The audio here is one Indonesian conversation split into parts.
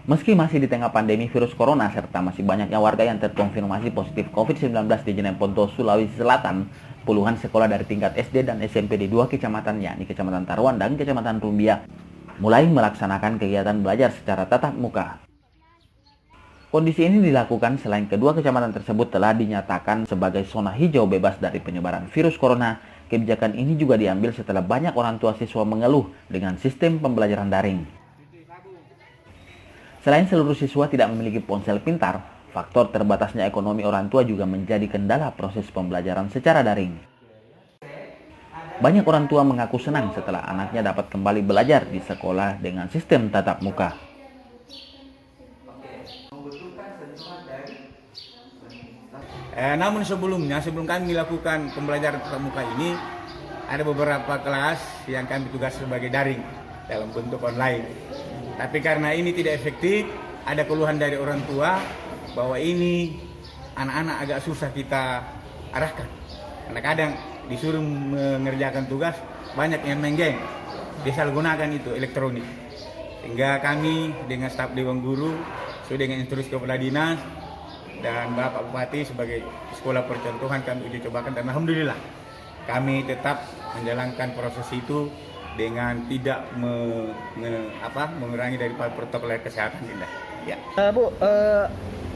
Meski masih di tengah pandemi virus corona serta masih banyaknya warga yang terkonfirmasi positif COVID-19 di Jeneponto, Sulawesi Selatan, puluhan sekolah dari tingkat SD dan SMP di dua kecamatan, yakni Kecamatan Taruan dan Kecamatan Rumbia, mulai melaksanakan kegiatan belajar secara tatap muka. Kondisi ini dilakukan selain kedua kecamatan tersebut telah dinyatakan sebagai zona hijau bebas dari penyebaran virus corona. Kebijakan ini juga diambil setelah banyak orang tua siswa mengeluh dengan sistem pembelajaran daring. Selain seluruh siswa tidak memiliki ponsel pintar, faktor terbatasnya ekonomi orang tua juga menjadi kendala proses pembelajaran secara daring. Banyak orang tua mengaku senang setelah anaknya dapat kembali belajar di sekolah dengan sistem tatap muka. Namun sebelum kami melakukan pembelajaran tatap muka ini, ada beberapa kelas yang kami tugas sebagai daring dalam bentuk online. Tapi karena ini tidak efektif, ada keluhan dari orang tua bahwa ini anak-anak agak susah kita arahkan. Karena kadang disuruh mengerjakan tugas, banyak yang main game, disalahgunakan itu elektronik. Sehingga kami dengan staf Dewan Guru, sesuai dengan instruksi Kepala Dinas, dan Bapak Bupati sebagai sekolah percontohan kami uji cobakan, dan alhamdulillah kami tetap menjalankan proses itu dengan tidak mengurangi dari protokol kesehatan kita. Ya. Bu,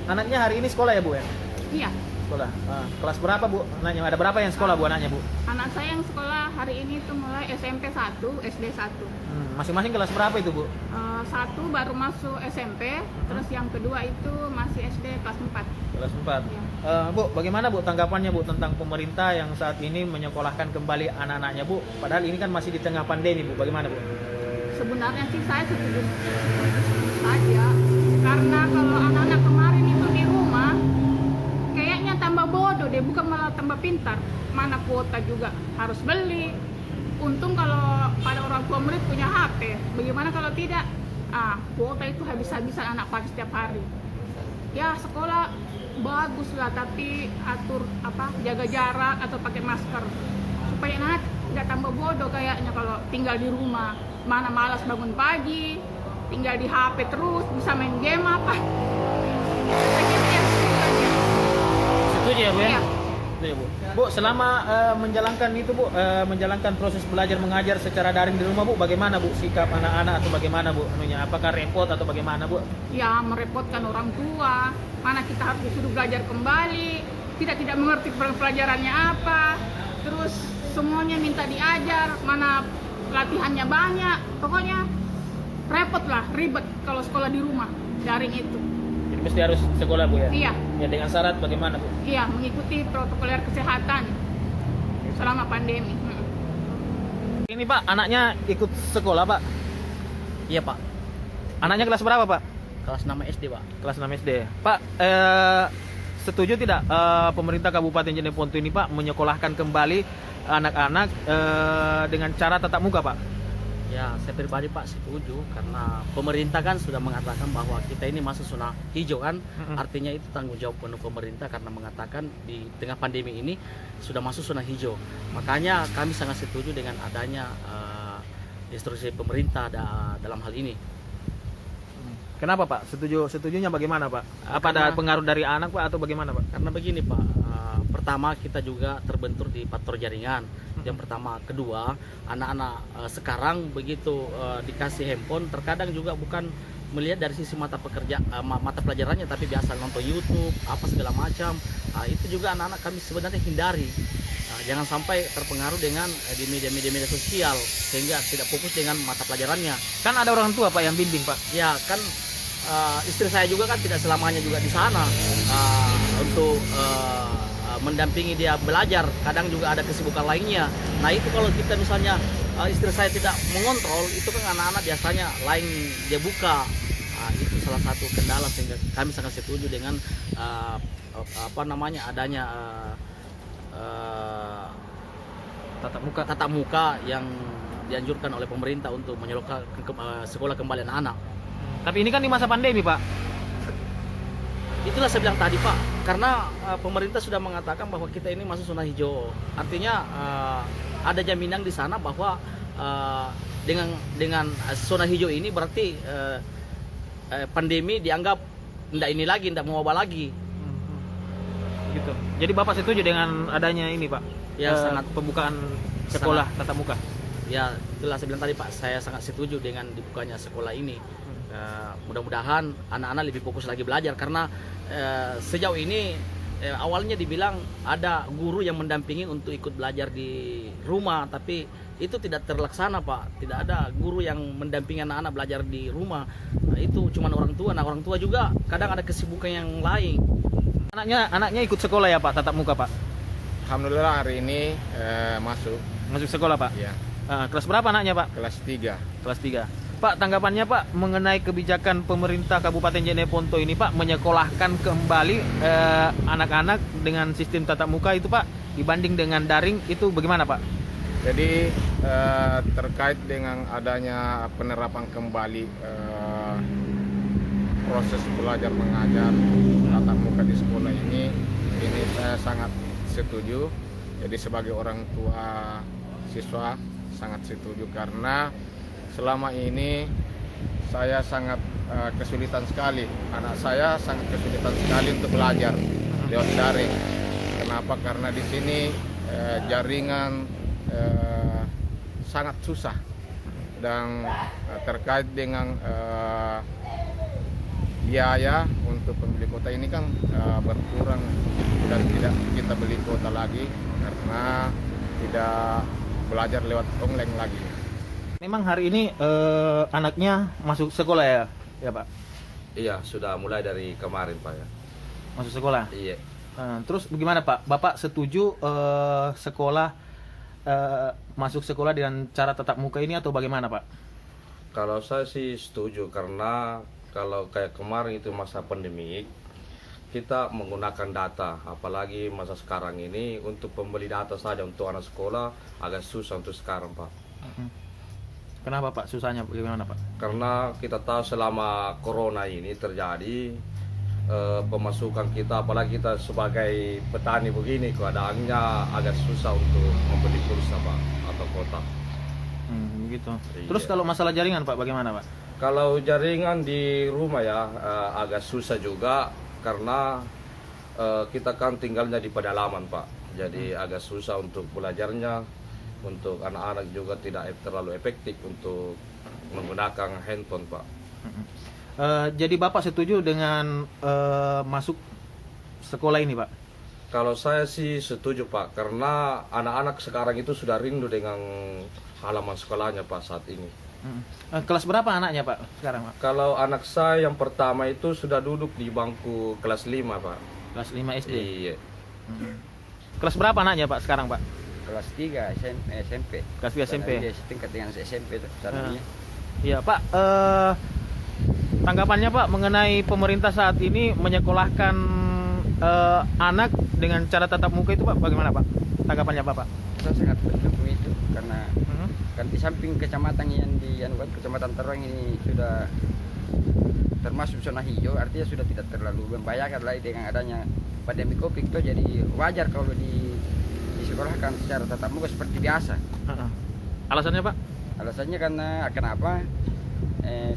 anaknya hari ini sekolah ya Bu ya? Iya. Sekolah. Kelas berapa Bu? Anaknya ada berapa yang sekolah Bu anaknya Bu? Anak saya yang sekolah hari ini itu mulai SMP 1, SD 1. Masing-masing kelas berapa itu Bu? Satu baru masuk SMP, terus yang kedua itu masih SD kelas 4. Kelas 4. Ya. Bu, bagaimana Bu tanggapannya Bu tentang pemerintah yang saat ini menyekolahkan kembali anak-anaknya Bu? Padahal ini kan masih di tengah pandemi Bu. Bagaimana Bu? Sebenarnya sih saya setuju saja, karena kalau anak-anak kemarin itu di rumah, kayaknya tambah bodoh deh, bukan malah tambah pintar. Mana kuota juga harus beli. Untung kalau pada orang tua murid punya HP. Bagaimana kalau tidak? Kuota itu habis-habisan anak pakai setiap hari. Ya sekolah bagus lah, tapi atur jaga jarak atau pakai masker supaya anak nggak tambah bodoh kayaknya kalau tinggal di rumah. Mana malas bangun pagi, tinggal di HP terus, bisa main game apa. Setuju ya Bu ya? Iya. Setuju Bu. Bu, selama menjalankan itu Bu, menjalankan proses belajar mengajar secara daring di rumah Bu, bagaimana Bu sikap anak-anak atau bagaimana Bu? Apakah repot atau bagaimana Bu? Ya merepotkan orang tua, mana kita harus disuruh belajar kembali, tidak mengerti pelajarannya apa, terus semuanya minta diajar, mana latihannya banyak, pokoknya repot lah, ribet kalau sekolah di rumah daring itu. Jadi mesti harus sekolah Bu ya? Iya. Ya dengan syarat bagaimana Bu? Iya, mengikuti protokol kesehatan selama pandemi. Ini Pak, anaknya ikut sekolah Pak? Iya Pak, Anaknya kelas berapa Pak? kelas 6 SD Pak. Kelas 6 SD. Pak, setuju tidak pemerintah Kabupaten Jeneponto ini Pak menyekolahkan kembali anak-anak dengan cara tatap muka Pak? Ya saya pribadi Pak setuju, karena pemerintah kan sudah mengatakan bahwa kita ini masuk zona hijau kan. Artinya itu tanggung jawab penuh pemerintah, karena mengatakan di tengah pandemi ini sudah masuk zona hijau. Makanya kami sangat setuju dengan adanya instruksi pemerintah dalam hal ini. Kenapa Pak? Setujunya bagaimana Pak? Apa ada pengaruh dari anak Pak atau bagaimana Pak? Karena begini Pak, pertama kita juga terbentur di faktor jaringan. Yang pertama, kedua, anak-anak sekarang begitu dikasih handphone, terkadang juga bukan melihat dari sisi mata pelajarannya, tapi biasa nonton YouTube, apa segala macam. Itu juga anak-anak kami sebenarnya hindari. Jangan sampai terpengaruh dengan di media sosial sehingga tidak fokus dengan mata pelajarannya. Kan ada orang tua Pak yang bimbing Pak. Ya kan, istri saya juga kan tidak selamanya juga di sana untuk mendampingi dia belajar, kadang juga ada kesibukan lainnya. Nah itu kalau kita misalnya istri saya tidak mengontrol, itu kan anak-anak biasanya lain dia buka. Itu salah satu kendala, sehingga kami sangat setuju dengan adanya tatap muka yang dianjurkan oleh pemerintah untuk menyalurkan sekolah kembali anak-anak. Tapi ini kan di masa pandemi Pak. Itulah saya bilang tadi Pak, karena pemerintah sudah mengatakan bahwa kita ini masuk zona hijau. Artinya ada jaminan di sana bahwa dengan zona hijau ini berarti pandemi dianggap tidak mewabah lagi. Gitu. Jadi Bapak setuju dengan adanya ini Pak? Ya, sangat. Pembukaan sekolah tatap muka. Ya, itulah saya bilang tadi Pak, saya sangat setuju dengan dibukanya sekolah ini. Mudah-mudahan anak-anak lebih fokus lagi belajar karena sejauh ini awalnya dibilang ada guru yang mendampingi untuk ikut belajar di rumah, tapi itu tidak terlaksana Pak. Tidak ada guru yang mendampingi anak-anak belajar di rumah. Nah, itu cuma orang tua. Nah, orang tua juga kadang ada kesibukan yang lain. Anaknya ikut sekolah ya Pak, tatap muka Pak? Alhamdulillah hari ini Masuk sekolah Pak? ya, Kelas berapa anaknya Pak? kelas 3. Kelas 3. Pak, tanggapannya Pak mengenai kebijakan pemerintah Kabupaten Jeneponto ini Pak menyekolahkan kembali anak-anak dengan sistem tatap muka itu Pak dibanding dengan daring itu bagaimana Pak? Jadi terkait dengan adanya penerapan kembali proses belajar mengajar tatap muka di sekolah ini saya sangat setuju. Jadi sebagai orang tua siswa sangat setuju karena selama ini saya sangat kesulitan sekali. Anak saya sangat kesulitan sekali untuk belajar lewat daring. Kenapa? Karena di sini jaringan sangat susah dan terkait dengan biaya untuk pembeli kuota ini kan berkurang dan tidak kita beli kuota lagi karena tidak belajar lewat online lagi. Memang hari ini anaknya masuk sekolah ya Pak? Iya, sudah mulai dari kemarin Pak ya. Masuk sekolah? Iya. Terus bagaimana Pak? Bapak setuju sekolah masuk sekolah dengan cara tatap muka ini atau bagaimana Pak? Kalau saya sih setuju karena kalau kayak kemarin itu masa pandemi kita menggunakan data, apalagi masa sekarang ini untuk pembeli data saja untuk anak sekolah agak susah untuk sekarang Pak. Kenapa Pak? Susahnya bagaimana Pak? Karena kita tahu selama corona ini terjadi pemasukan kita, apalagi kita sebagai petani begini keadaannya agak susah untuk membeli pulsa Pak atau kuota. Begitu. Iya. Terus kalau masalah jaringan Pak bagaimana Pak? Kalau jaringan di rumah ya agak susah juga karena kita kan tinggalnya di pedalaman Pak. Jadi agak susah untuk belajarnya, untuk anak-anak juga tidak terlalu efektif untuk menggunakan handphone Pak. Jadi Bapak setuju dengan masuk sekolah ini Pak? Kalau saya sih setuju Pak, karena anak-anak sekarang itu sudah rindu dengan halaman sekolahnya Pak saat ini. Kelas berapa anaknya Pak sekarang Pak? Kalau anak saya yang pertama itu sudah duduk di bangku kelas 5 Pak. Kelas 5 SD? Iya. Kelas berapa anaknya Pak sekarang Pak? Kelas 3 SMP. Kelas 3 SMP? Dia setingkat dengan SMP itu caranya. Iya Pak, tanggapannya Pak mengenai pemerintah saat ini menyekolahkan anak dengan cara tatap muka itu Pak bagaimana Pak? Tanggapannya Bapak? Saya sangat mendukung itu karena kan di samping kecamatan yang di Kecamatan Taruang ini sudah termasuk zona hijau, artinya sudah tidak terlalu membahayakan lagi dengan adanya pandemi Covid itu, jadi wajar kalau disekolahkan secara tatap muka seperti biasa. Alasannya Pak? Alasannya karena kenapa?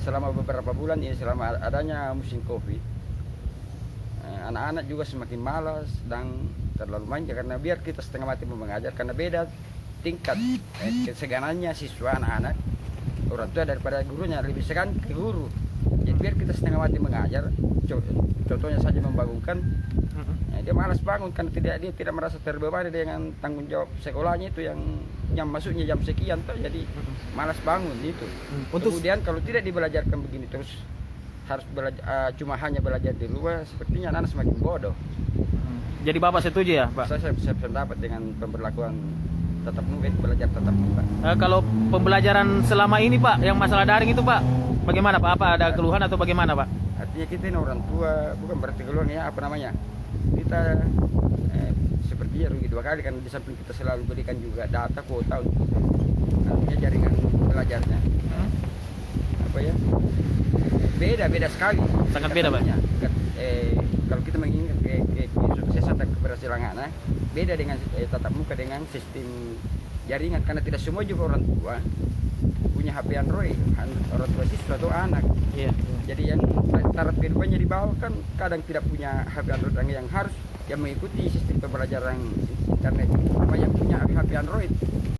Selama beberapa bulan ini, selama adanya musim Covid, anak-anak juga semakin malas dan terlalu manja karena biar kita setengah mati mengajar karena beda tingkat keseganannya siswa anak-anak orang tua daripada gurunya, lebih segan ke guru. Jadi biar kita setengah mati mengajar, contohnya saja membangunkan, dia malas bangun karena dia tidak merasa terbebani dengan tanggung jawab sekolahnya itu yang masuknya jam sekian tuh, jadi malas bangun itu. Kemudian kalau tidak dibelajarkan begini terus harus belajar, cuma hanya belajar di luar, sepertinya anak semakin bodoh. Jadi Bapak setuju ya Pak? Saya pendapat dengan pemberlakuan tatap muka, belajar tatap muka. Kalau pembelajaran selama ini Pak, yang masalah daring itu Pak, bagaimana Pak? Apa ada keluhan atau bagaimana Pak? Artinya kita ini orang tua, bukan berarti keluhan ya, apa namanya? Kita sepertinya rugi dua kali karena di samping kita selalu berikan juga data kuota untuk artinya jaringan belajarnya. Apa ya? Beda sekali. Sangat beda Pak. Kalau kita mengingat kesuksesan dan keberhasilan anak, beda dengan tatap muka dengan sistem jaringan karena tidak semua juga orang tua punya HP Android, orang tua siswa atau anak. Iya. Jadi yang taraf kehidupannya di bawah kan kadang tidak punya HP Android yang harus yang mengikuti sistem pembelajaran internet, apa yang punya HP Android.